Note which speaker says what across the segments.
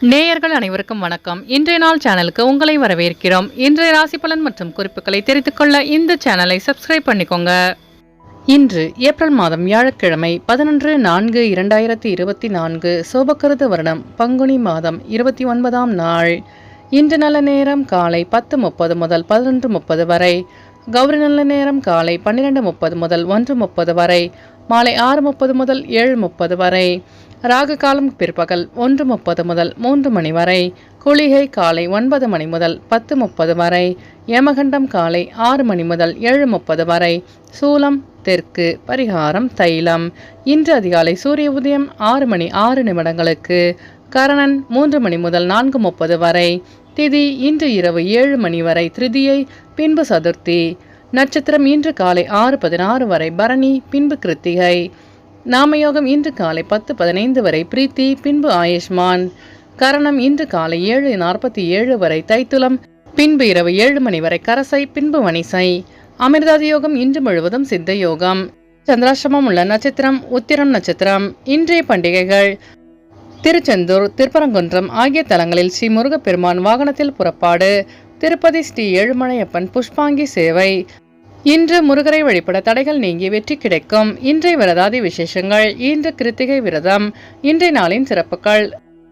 Speaker 1: நேயர்கள் அனைவருக்கும் வணக்கம். இன்றைய நாள் சேனலுக்கு உங்களை வரவேற்கிறோம். இன்றைய ராசி பலன் மற்றும் குறிப்புகளை தெரிந்து கொள்ள இந்த சேனலை சப்ஸ்கிரைப் பண்ணிக்கோங்க. இன்று ஏப்ரல் மாதம் வியாழக்கிழமை 11/4/2024 சோபக்கிருது வருடம் பங்குனி மாதம் 29ஆம் நாள். இன்று நல்ல நேரம் காலை 10:30 முதல் 11:30 வரை, கௌரி நல்ல நேரம் காலை 12:30 முதல் 1:30 வரை, மாலை 6:30 முதல் 7:30 வரை, ராகு காலம் பிற்பகல் 1:30 முதல் 3 மணி வரை, குளிகை காலை 9 மணி முதல் 10:30 வரை, யமகண்டம் காலை 6 மணி முதல் 7:30 வரை, சூலம் தெற்கு, பரிகாரம் தைலம். இன்று அதிகாலை சூரிய உதயம் 6 மணி 6 நிமிடங்களுக்கு, கரணன் 3 மணி முதல் 4:30 வரை, திதி இன்று இரவு 7 மணி வரை திருதியை, பின்பு சதுர்த்தி. நட்சத்திரம் இன்று காலை 6:16 வரை பரணி, பின்பு கிருத்திகை. நாமயோகம் இன்று காலை 10:15 வரை பிரீத்தி, பின்பு ஆயுஷ்மான். கரணம் இன்று காலை 7:47 வரை தைத்துலம், பின்பு இரவு 7 மணி வரை கரசை, பின்பு வணிசை. அமிர்தாதி யோகம் இன்று முழுவதும் சித்த யோகம். சந்திராஷ்டமம் உள்ள நட்சத்திரம் உத்திரம் நட்சத்திரம். இன்றைய பண்டிகைகள்: திருச்செந்தூர், திருப்பரங்குன்றம் ஆகிய தலங்களில் ஸ்ரீ முருகப்பெருமான் வாகனத்தில் புறப்பாடு, திருப்பதி ஸ்ரீ ஏழுமலையப்பன் புஷ்பாங்கி சேவை. இன்று முருகரை வழிபட தடைகள் நீங்கி வெற்றி கிடைக்கும். இன்றைய விரதாதி விசேஷங்கள்: இன்று கிருத்திகை விரதம். இன்றைய நாளின் சிறப்புகள்: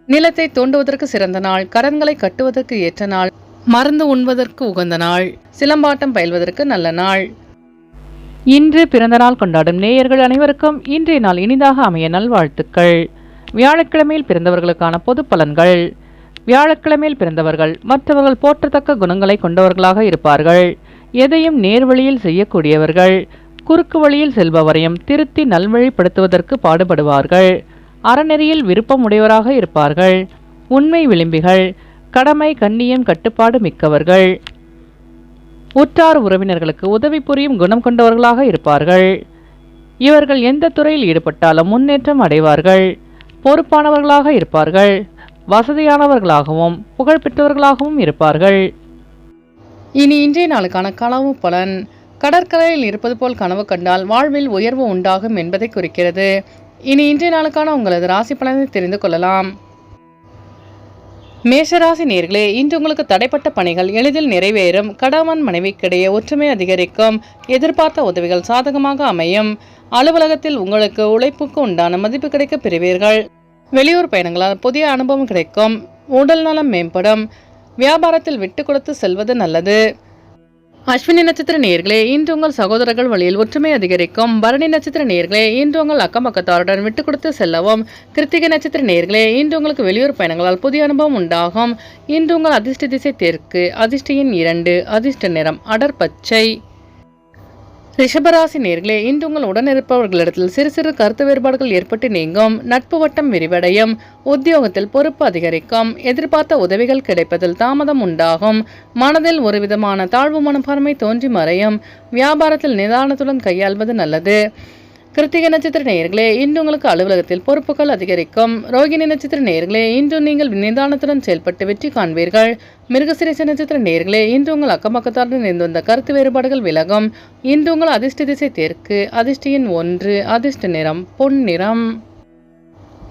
Speaker 1: நிலத்தை தோண்டுவதற்கு சிறந்த நாள், கடன்களை கட்டுவதற்கு ஏற்ற நாள், மருந்து உண்பதற்கு உகந்த நாள், சிலம்பாட்டம் பயில்வதற்கு நல்ல நாள். இன்று பிறந்த நாள் கொண்டாடும் நேயர்கள் அனைவருக்கும் இன்றைய நாள் இனிதாக அமைய நல்வாழ்த்துக்கள். வியாழக்கிழமையில் பிறந்தவர்களுக்கான பொது பலன்கள்: வியாழக்கிழமையில் பிறந்தவர்கள் மற்றவர்கள் போற்றத்தக்க குணங்களை கொண்டவர்களாக இருப்பார்கள். எதையும் நேர்வழியில் செய்யக்கூடியவர்கள். குறுக்கு வழியில் செல்பவரையும் திருத்தி நல்வழிப்படுத்துவதற்கு பாடுபடுவார்கள். அறநெறியில் விருப்பமுடையவராக இருப்பார்கள். உண்மை விளிம்பிகள். கடமை கண்ணியம் கட்டுப்பாடு மிக்கவர்கள். உற்றார் உறவினர்களுக்கு உதவி புரியும் குணம் கொண்டவர்களாக இருப்பார்கள். இவர்கள் எந்த துறையில் ஈடுபட்டாலும் முன்னேற்றம் அடைவார்கள். பொறுப்பானவர்களாக இருப்பார்கள். வசதியானவர்களாகவும் புகழ்பெற்றவர்களாகவும் இருப்பார்கள். இனி இன்றைய நாளுக்கான கனவு பலன்: கடற்கரையில் இருப்பது போல் கனவு கண்டால் வாழ்வில் உயர்வு உண்டாகும் என்பதை குறிக்கிறது. இனி இன்றைய நாளுக்கான உங்களது ராசி பலனை தெரிந்து கொள்ளலாம். மேஷராசி நேயர்களே, இன்று உங்களுக்கு தடைப்பட்ட பணிகள் எளிதில் நிறைவேறும். கணவன் மனைவிக்கிடையே ஒற்றுமை அதிகரிக்கும். எதிர்பார்த்த உதவிகள் சாதகமாக அமையும். அலுவலகத்தில் உங்களுக்கு உழைப்புக்கு உண்டான மதிப்பு கிடைக்க பெறுவீர்கள். வெளியூர் பயணங்களால் புதிய அனுபவம் கிடைக்கும். உடல் நலம் மேம்படும். வியாபாரத்தில் விட்டு கொடுத்து செல்வது நல்லது. அஸ்வினி நட்சத்திர நேயர்களே, இன்று உங்கள் சகோதரர்கள் வழியில் ஒற்றுமை அதிகரிக்கும். பரணி நட்சத்திர நேயர்களே, இன்று உங்கள் அக்கம் பக்கத்தாருடன் விட்டு கொடுத்து செல்லவும். கிருத்திகை நட்சத்திர நேயர்களே, இன்று உங்களுக்கு வெளியூர் பயணங்களால் புதிய அனுபவம் உண்டாகும். இன்று உங்கள் அதிர்ஷ்ட திசை தெற்கு, அதிர்ஷ்ட எண் 2, அதிர்ஷ்ட நிறம் அடர் பச்சை. ரிஷபராசி நேயர்களே, இன்று உங்கள் உடனிருப்பவர்களிடத்தில் சிறு சிறு கருத்து வேறுபாடுகள் ஏற்பட்டு நீங்கும். நட்பு வட்டம் விரிவடையும். உத்தியோகத்தில் பொறுப்பு அதிகரிக்கும். எதிர்பார்த்த உதவிகள் கிடைப்பதில் தாமதம் உண்டாகும். மனதில் ஒரு விதமான தாழ்வு மனப்பான்மை தோன்றி மறையும். வியாபாரத்தில் நிதானத்துடன் கையாள்வது நல்லது. கிருத்திகை நட்சத்திர நேயர்களே, இன்று உங்களுக்கு அலுவலகத்தில் பொறுப்புகள் அதிகரிக்கும். ரோகிணி நட்சத்திர நேயர்களே, இன்று நீங்கள் நிதானத்துடன் செயல்பட்டு வெற்றி காண்பீர்கள். மிருகசிரீச நட்சத்திர நேயர்களே, இன்று உங்கள் அக்கம்பக்கத்தாருடன் இருந்து வந்த கருத்து வேறுபாடுகள் விலகும். இன்று உங்கள் அதிர்ஷ்ட திசை தெற்கு, அதிர்ஷ்ட எண் 1, அதிர்ஷ்ட நிறம் பொன் நிறம்.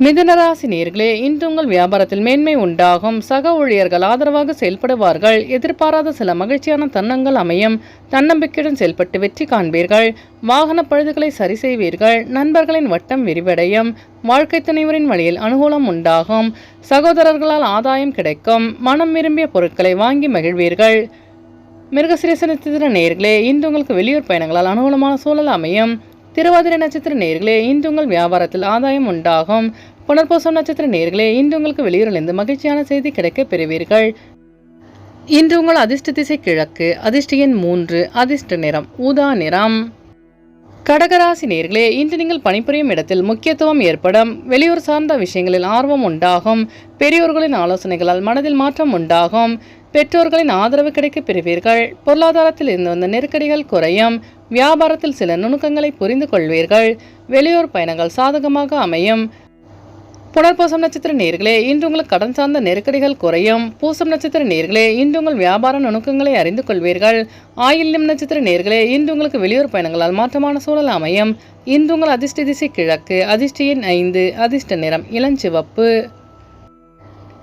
Speaker 1: மிதுனராசி நேயர்களே, இன்று உங்கள் வியாபாரத்தில் மேன்மை உண்டாகும். சக ஊழியர்கள் ஆதரவாக செயல்படுவார்கள். எதிர்பாராத சில மகிழ்ச்சியான தருணங்கள் அமையும். தன்னம்பிக்கையுடன் செயல்பட்டு வெற்றி காண்பீர்கள். வாகன பழுதுகளை சரி செய்வீர்கள். நண்பர்களின் வட்டம் விரிவடையும். வாழ்க்கை துணைவரின் வழியில் அனுகூலம் உண்டாகும். சகோதரர்களால் ஆதாயம் கிடைக்கும். மனம் விரும்பிய பொருட்களை வாங்கி மகிழ்வீர்கள். மிருகசிரீச நட்சத்திர நேயர்களே, இன்று உங்களுக்கு வெளியூர் பயணங்களால் அனுகூலமான சூழல் அமையும். திருவாதிரை நட்சத்திர நேயர்களே, இன்று உங்கள் வியாபாரத்தில் ஆதாயம் உண்டாகும். புனர்பூசம் நட்சத்திர நேயர்களே, இன்று உங்களுக்கு வெளியூரிலிருந்து மகிழ்ச்சியான செய்தி கிடைக்க பெறுவீர்கள். இன்று உங்கள் அதிர்ஷ்ட திசை கிழக்கு, அதிர்ஷ்ட எண் 3, அதிர்ஷ்ட நிறம் ஊதா நிறம். கடகராசி நேயர்களே, இன்று நீங்கள் பணிபுரியும் இடத்தில் முக்கியத்துவம் ஏற்படும். வெளியூர் சார்ந்த விஷயங்களில் ஆர்வம் உண்டாகும். பெரியோர்களின் ஆலோசனைகளால் மனதில் மாற்றம் உண்டாகும். பெற்றோர்களின் ஆதரவு கிடைக்க பெறுவீர்கள். பொருளாதாரத்தில் இருந்து வந்த நெருக்கடிகள் குறையும். வியாபாரத்தில் சில நுணுக்கங்களை புரிந்து கொள்வீர்கள். வெளியூர் பயணங்கள் சாதகமாக அமையும். புனர்பூசம் நட்சத்திர நேயர்களே, இன்று உங்களுக்கு கடன் சார்ந்த நெருக்கடிகள் குறையும். பூசம் நட்சத்திர நேயர்களே, இன்று உங்கள் வியாபார நுணுக்கங்களை அறிந்து கொள்வீர்கள். ஆயில்யம் நட்சத்திர நேயர்களே, இன்று உங்களுக்கு வெளியூர் பயணங்களால் மாற்றமான சூழல் அமையும். இன்று உங்கள் அதிர்ஷ்ட திசை கிழக்கு, அதிர்ஷ்ட எண் 5, அதிர்ஷ்ட நிறம் இளஞ்சிவப்பு.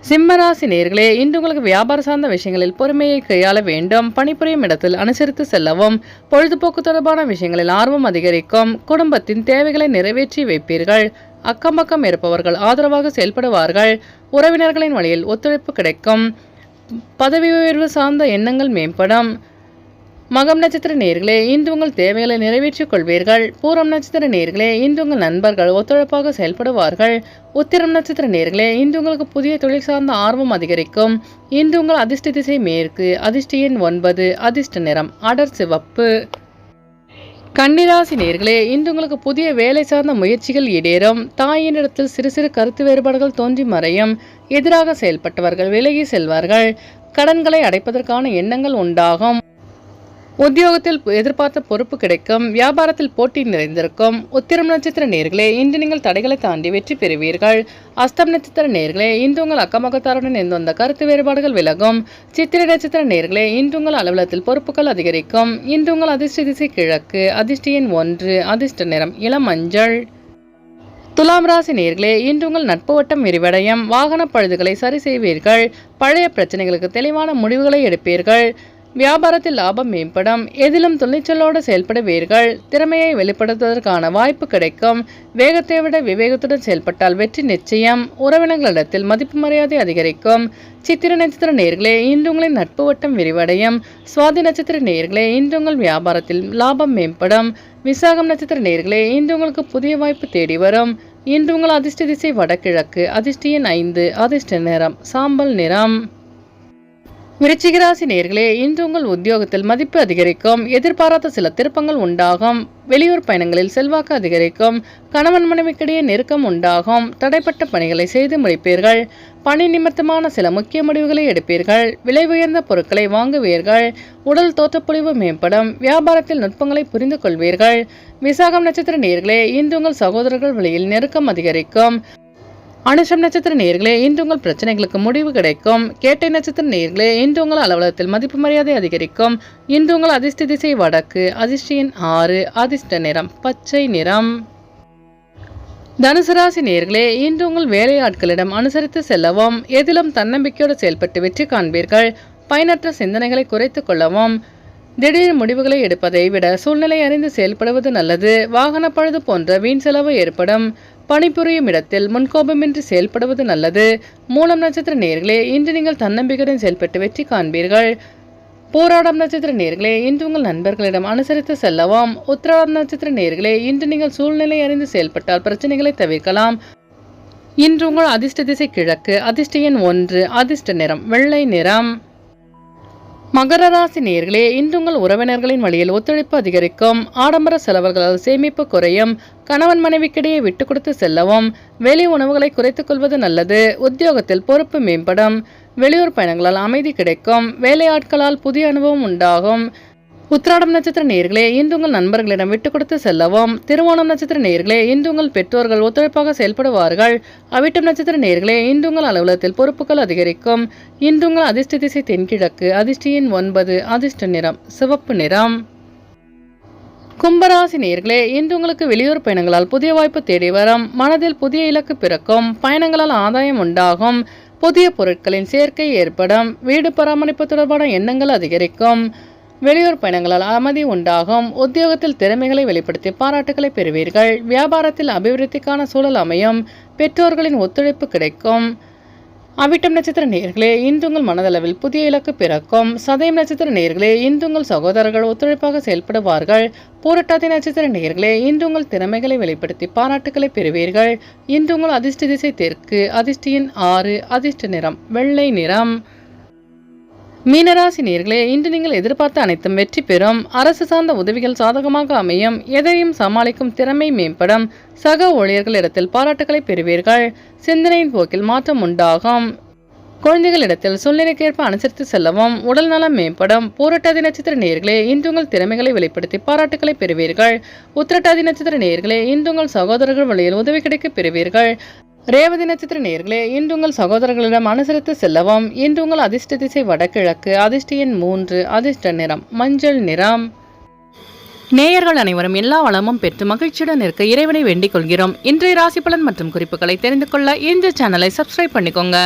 Speaker 1: சிம்மராசி நேயர்களே, இன்று உங்களுக்கு வியாபார சார்ந்த விஷயங்களில் பொறுமையை கையாள வேண்டும். பணிபுரியும் இடத்தில் அனுசரித்து செல்லவும். பொழுதுபோக்கு தொடர்பான விஷயங்களில் ஆர்வம் அதிகரிக்கும். குடும்பத்தின் தேவைகளை நிறைவேற்றி வைப்பீர்கள். அக்கம் பக்கம் இருப்பவர்கள் ஆதரவாக செயல்படுவார்கள். உறவினர்களின் வழியில் ஒத்துழைப்பு கிடைக்கும். பதவி உயர்வு சார்ந்த எண்ணங்கள் மேம்படும். மகம் நட்சத்திர நேயர்களே, இன்று உங்கள் தேவைகளை நிறைவேற்றிக் கொள்வீர்கள். பூரம் நட்சத்திர நேயர்களே, இன்று உங்கள் நண்பர்கள் ஒத்துழைப்பாக செயல்படுவார்கள். உத்திரம் நட்சத்திர நேயர்களே, இன்று உங்களுக்கு புதிய தொழில் சார்ந்த ஆர்வம் அதிகரிக்கும். இன்று உங்கள் அதிர்ஷ்ட திசை மேற்கு. அதிர்ஷ்ட எண் 9. அதிர்ஷ்ட நிறம் அடர் சிவப்பு. கன்னிராசி நேயர்களே, இன்று உங்களுக்கு புதிய வேலை சார்ந்த முயற்சிகள் ஈடேறும். தாயினிடத்தில் சிறு சிறு கருத்து வேறுபாடுகள் தோன்றி மறையும். எதிராக செயல்பட்டவர்கள் விலகி செல்வார்கள். கடன்களை அடைப்பதற்கான எண்ணங்கள் உண்டாகும். உத்தியோகத்தில் எதிர்பார்த்த பொறுப்பு கிடைக்கும். வியாபாரத்தில் போட்டி நிறைந்திருக்கும். உத்திரம் நட்சத்திர நேயர்களே, இன்று நீங்கள் தடைகளை தாண்டி வெற்றி பெறுவீர்கள். அஸ்தம் நட்சத்திர நேயர்களே, இன்று உங்கள் அக்கமக்கத்தாருடன் இருந்து வந்த கருத்து வேறுபாடுகள் விலகும். சித்திரை நட்சத்திர நேயர்களே, இன்று உங்கள் அலுவலகத்தில் பொறுப்புகள் அதிகரிக்கும். இன்று உங்கள் அதிர்ஷ்ட திசை கிழக்கு. அதிர்ஷ்ட எண் 1. அதிர்ஷ்ட நிறம் இளம் மஞ்சள். துலாம் ராசி நேயர்களே, இன்று உங்கள் நட்பு வட்டம் விரிவடையும். வாகன பழுதுகளை சரி செய்வீர்கள். பழைய பிரச்சனைகளுக்கு தெளிவான முடிவுகளை எடுப்பீர்கள். வியாபாரத்தில் லாபம் மேம்படும். எதிலும் துணிச்சலோடு செயல்படுவீர்கள். திறமையை வெளிப்படுத்துவதற்கான வாய்ப்பு கிடைக்கும். வேகத்தை விட விவேகத்துடன் செயல்பட்டால் வெற்றி நிச்சயம். உறவினர்களிடத்தில் மதிப்பு மரியாதை அதிகரிக்கும். சித்திர நட்சத்திர நேயர்களே, இன்று உங்களின் நட்பு வட்டம் விரிவடையும். சுவாதி நட்சத்திர நேயர்களே, இன்று உங்கள் வியாபாரத்தில் லாபம் மேம்படும். விசாகம் நட்சத்திர நேயர்களே, இன்று உங்களுக்கு புதிய வாய்ப்பு தேடி வரும். இன்று உங்கள் அதிர்ஷ்ட திசை வடகிழக்கு. அதிர்ஷ்ட எண் 5. அதிர்ஷ்ட நிறம் சாம்பல் நிறம். விருச்சிகராசி நேயர்களே, இன்று உங்கள் உத்தியோகத்தில் மதிப்பு அதிகரிக்கும். எதிர்பாராத சில திருப்பங்கள் உண்டாகும். வெளியூர் பயணங்களில் செல்வாக்கு அதிகரிக்கும். கணவன் மனைவிக்கிடையே நெருக்கம் உண்டாகும். தடைப்பட்ட பணிகளை செய்து முடிப்பீர்கள். பணி நிமித்தமான சில முக்கிய முடிவுகளை எடுப்பீர்கள். விலை உயர்ந்த பொருட்களை வாங்குவீர்கள். உடல் தோற்றப்பொழிவு மேம்படும். வியாபாரத்தில் நுட்பங்களை புரிந்து கொள்வீர்கள். விசாகம் நட்சத்திர நேயர்களே, இன்று உங்கள் சகோதரர்கள் வழியில் நெருக்கம் அதிகரிக்கும். அனுஷம் நட்சத்திர நேயர்களே, இன்று உங்கள் பிரச்சனைகளுக்கு முடிவு கிடைக்கும். கேட்டை நட்சத்திர நேயர்களே, இன்று உங்கள் அலுவலகத்தில் மதிப்பு மரியாதை அதிகரிக்கும். இன்று உங்கள் அதிர்ஷ்ட திசை வடக்கு. அதிர்ஷ்ட எண் 6. அதிர்ஷ்ட நிறம் பச்சை நிறம். தனுசு ராசி நேயர்களே, இன்று உங்கள் வேலையாட்களிடம் அனுசரித்து செல்லவும். எதிலும் தன்னம்பிக்கையோடு செயல்பட்டு வெற்றி காண்பீர்கள். பயனற்ற சிந்தனைகளை குறைத்துக் கொள்ளவும். திடீர் முடிவுகளை எடுப்பதை விட சூழ்நிலை அறிந்து செயல்படுவது நல்லது. வாகன பழுது போன்ற வீண் செலவு ஏற்படும். பணிபுரியும் இடத்தில் முன்கோபமின்றி செயல்படுவது நல்லது. மூலம் நட்சத்திர நேயர்களே, இன்று நீங்கள் தன்னம்பிக்கையுடன் செயல்பட்டு வெற்றி காண்பீர்கள். போராடம் நட்சத்திர நேயர்களே, இன்று உங்கள் நண்பர்களிடம் அனுசரித்து செல்லவும். உத்திராடம் நட்சத்திர நேயர்களே, இன்று நீங்கள் சூழ்நிலை அறிந்து செயல்பட்டால் பிரச்சனைகளை தவிர்க்கலாம். இன்று உங்கள் அதிர்ஷ்ட திசை கிழக்கு. அதிர்ஷ்ட எண் 1. அதிர்ஷ்ட நிறம் வெள்ளை நிறம். மகர ராசி நேயர்களே, இன்று உங்கள் உறவினர்களின் வழியில் ஒத்துழைப்பு அதிகரிக்கும். ஆடம்பர செலவுகளால் சேமிப்பு குறையும். கணவன் மனைவிக்கிடையே விட்டு கொடுத்து செல்லவும். வெளி உணவுகளை குறைத்துக் கொள்வது நல்லது. உத்தியோகத்தில் பொறுப்பு மேம்படும். வெளியூர் பயணங்களால் அமைதி கிடைக்கும். வேலையாட்களால் புதிய அனுபவம் உண்டாகும். உத்திராடம் நட்சத்திர நேயர்களே, இன்று உங்கள் நண்பர்களிடம் விட்டு கொடுத்து செல்லவும். திருவோணம் நட்சத்திர நேயர்களே, இன்று உங்கள் பெற்றோர்கள் ஒத்துழைப்பாக செயல்படுவார்கள். அவிட்டம் நட்சத்திர நேயர்களே, இன்று உங்கள் அலுவலகத்தில் பொறுப்புகள் அதிகரிக்கும். இன்று உங்கள் அதிர்ஷ்ட திசை தென்கிழக்கு. அதிர்ஷ்ட எண் 9. அதிர்ஷ்ட நிறம் சிவப்பு நிறம். கும்பராசி நேயர்களே, இன்று உங்களுக்கு வெளியூர் பயணங்களால் புதிய வாய்ப்பு தேடி வரும். மனதில் புதிய இலக்கு பிறக்கும். பயணங்களால் ஆதாயம் உண்டாகும். புதிய பொருட்களின் சேர்க்கை ஏற்படும். வீடு பராமரிப்பு தொடர்பான எண்ணங்கள் அதிகரிக்கும். வெளியூர் பயணங்களால் அமைதி உண்டாகும். உத்தியோகத்தில் திறமைகளை வெளிப்படுத்தி பாராட்டுகளை பெறுவீர்கள். வியாபாரத்தில் அபிவிருத்திக்கான சூழல் அமையும். பெற்றோர்களின் ஒத்துழைப்பு கிடைக்கும். அவிட்டம் நட்சத்திர நேயர்களே, இன்று உங்கள் மனதளவில் புதிய இலக்கு பிறக்கும். சதயம் நட்சத்திர நேயர்களே, இன்று உங்கள் சகோதரர்கள் ஒத்துழைப்பாக செயல்படுவார்கள். பூரட்டாதி நட்சத்திர நேயர்களே, இன்று உங்கள் திறமைகளை வெளிப்படுத்தி பாராட்டுகளை பெறுவீர்கள். இன்று உங்கள் அதிர்ஷ்ட திசை தெற்கு. அதிர்ஷ்ட எண் 6. அதிர்ஷ்ட நிறம் வெள்ளை நிறம். மீனராசி நேயர்களே, இன்று நீங்கள் எதிர்பார்த்த அனைத்தும் வெற்றி பெறும். அரசு சார்ந்த உதவிகள் சாதகமாக அமையும். எதையும் சமாளிக்கும் திறமை மேம்படும். சக ஊழியர்களிடத்தில் பாராட்டுகளை பெறுவீர்கள். சிந்தனையின் போக்கில் மாற்றம் உண்டாகும். குழந்தைகளிடத்தில் சூழ்நிலைக்கேற்ப அனுசரித்து செல்லவும். உடல் நலம் மேம்படும். பூரட்டாதி நட்சத்திர நேயர்களே, இன்று உங்கள் திறமைகளை வெளிப்படுத்தி பாராட்டுகளை பெறுவீர்கள். உத்திரட்டாதி நட்சத்திர நேயர்களே, இன்று உங்கள் சகோதரர்கள் வழியில் உதவி கிடைக்க பெறுவீர்கள். ரேவதி நட்சத்திர நேயர்களே, இன்று உங்கள் சகோதரர்களிடம் அனுசரித்து செல்லவும். இன்று உங்கள் அதிர்ஷ்ட திசை வடகிழக்கு. அதிர்ஷ்ட எண் 3. அதிர்ஷ்ட நிறம் மஞ்சள் நிறம். நேயர்கள் அனைவரும் எல்லா வளமும் பெற்று மகிழ்ச்சியுடன் இருக்க இறைவனை வேண்டிக் கொள்கிறோம். இன்றைய ராசி பலன் மற்றும் குறிப்புகளை தெரிந்து கொள்ள இந்த சேனலை சப்ஸ்கிரைப் பண்ணிக்கோங்க.